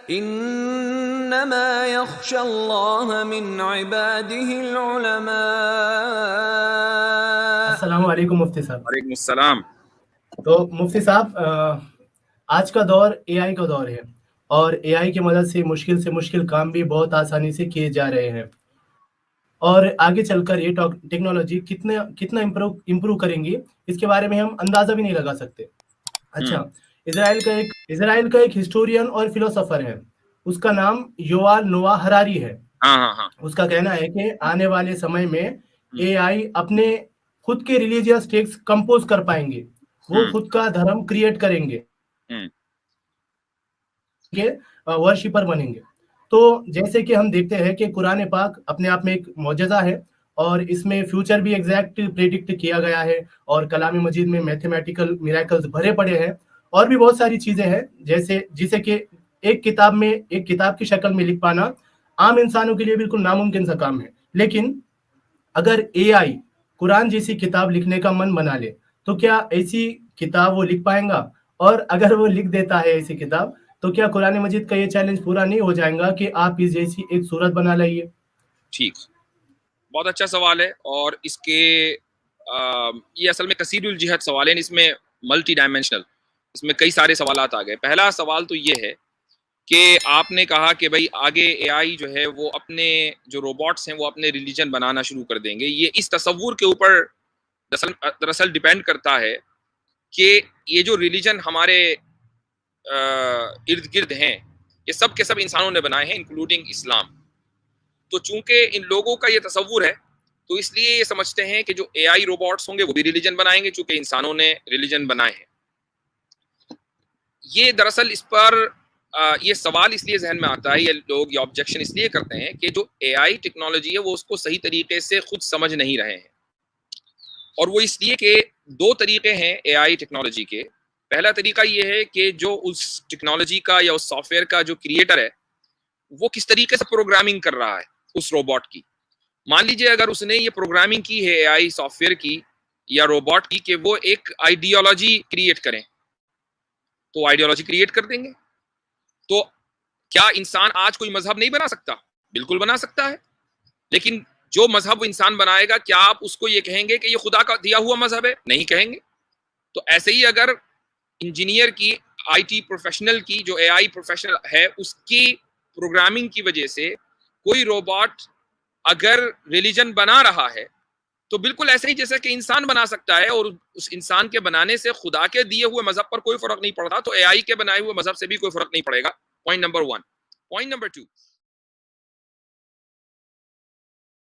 انما یخشی اللہ من عباده العلماء. السلام علیکم مفتی صاحب. وعلیکم السلام. تو مفتی صاحب، آج کا دور اے آئی کا دور ہے، اور اے آئی کی مدد سے مشکل کام بھی بہت آسانی سے کیے جا رہے ہیں، اور آگے چل کر یہ ٹیکنالوجی کتنا امپروو کریں گی اس کے بارے میں ہم اندازہ بھی نہیں لگا سکتے. اچھا، اسرائیل کا ایک ہسٹورین اور فلسفر ہے، اس کا نام یووال نوآ ہراری ہے. اس کا کہنا ہے کہ آنے والے سمے میں اے آئی اپنے خود کے ریلیجیس ٹیکسٹ کمپوز کر پائیں گے، وہ خود کا دھرم کریٹ کریں گے، ورشپر بنیں گے. تو جیسے کہ ہم دیکھتے ہیں کہ قرآن پاک اپنے آپ میں ایک معجزہ ہے، اور اس میں فیوچر بھی ایگزیکٹ پریڈکٹ کیا گیا ہے، اور کلام مجید میں میتھمیٹیکل میریکلز بھرے پڑے ہیں، اور بھی بہت ساری چیزیں ہیں جسے کہ ایک کتاب کی شکل میں لکھ پانا عام انسانوں کے لیے بالکل ناممکن سا کام ہے. لیکن اگر اے آئی قرآن جیسی کتاب لکھنے کا من بنا لے تو کیا ایسی کتاب وہ لکھ پائیں گا؟ اور اگر وہ لکھ دیتا ہے ایسی کتاب تو کیا قرآن مجید کا یہ چیلنج پورا نہیں ہو جائے گا کہ آپ اس جیسی ایک صورت بنا لائیے؟ ٹھیک، بہت اچھا سوال ہے، اور اس کے یہ اصل میں کثیر الجہت سوال ہے، اس میں ملٹی ڈائمینشنل، اس میں کئی سارے سوالات آ گئے. پہلا سوال تو یہ ہے کہ آپ نے کہا کہ بھائی آگے اے آئی جو ہے وہ اپنے جو روبوٹس ہیں وہ اپنے ریلیجن بنانا شروع کر دیں گے. یہ اس تصور کے اوپر دراصل ڈیپینڈ کرتا ہے کہ یہ جو ریلیجن ہمارے ارد گرد ہیں یہ سب کے سب انسانوں نے بنائے ہیں، انکلوڈنگ اسلام. تو چونکہ ان لوگوں کا یہ تصور ہے تو اس لیے یہ سمجھتے ہیں کہ جو اے آئی روبوٹس ہوں گے وہ بھی ریلیجن بنائیں گے، چونکہ انسانوں نے ریلیجن بنائے ہیں. یہ دراصل اس پر یہ سوال اس لیے ذہن میں آتا ہے، یہ لوگ یہ آبجیکشن اس لیے کرتے ہیں کہ جو اے آئی ٹیکنالوجی ہے وہ اس کو صحیح طریقے سے خود سمجھ نہیں رہے ہیں. اور وہ اس لیے کہ دو طریقے ہیں اے آئی ٹیکنالوجی کے. پہلا طریقہ یہ ہے کہ جو اس ٹیکنالوجی کا یا اس سافٹ ویئر کا جو کریٹر ہے وہ کس طریقے سے پروگرامنگ کر رہا ہے اس روبوٹ کی. مان لیجئے اگر اس نے یہ پروگرامنگ کی ہے اے آئی سافٹ ویئر کی یا روبوٹ کی کہ وہ ایک آئیڈیالوجی کریٹ کریں، تو آئیڈیالوجی کریٹ کر دیں گے. تو کیا انسان آج کوئی مذہب نہیں بنا سکتا؟ بالکل بنا سکتا ہے، لیکن جو مذہب انسان بنائے گا کیا آپ اس کو یہ کہیں گے کہ یہ خدا کا دیا ہوا مذہب ہے؟ نہیں کہیں گے. تو ایسے ہی اگر انجینئر کی، آئی ٹی پروفیشنل کی، جو اے آئی پروفیشنل ہے اس کی پروگرامنگ کی وجہ سے کوئی روبوٹ اگر ریلیجن بنا رہا ہے تو بالکل ایسے ہی جیسے کہ انسان بنا سکتا ہے، اور اس انسان کے بنانے سے خدا کے دیے ہوئے مذہب پر کوئی فرق نہیں پڑتا، تو اے آئی کے بنائے ہوئے مذہب سے بھی کوئی فرق نہیں پڑے گا. Point number 1. Point number 2،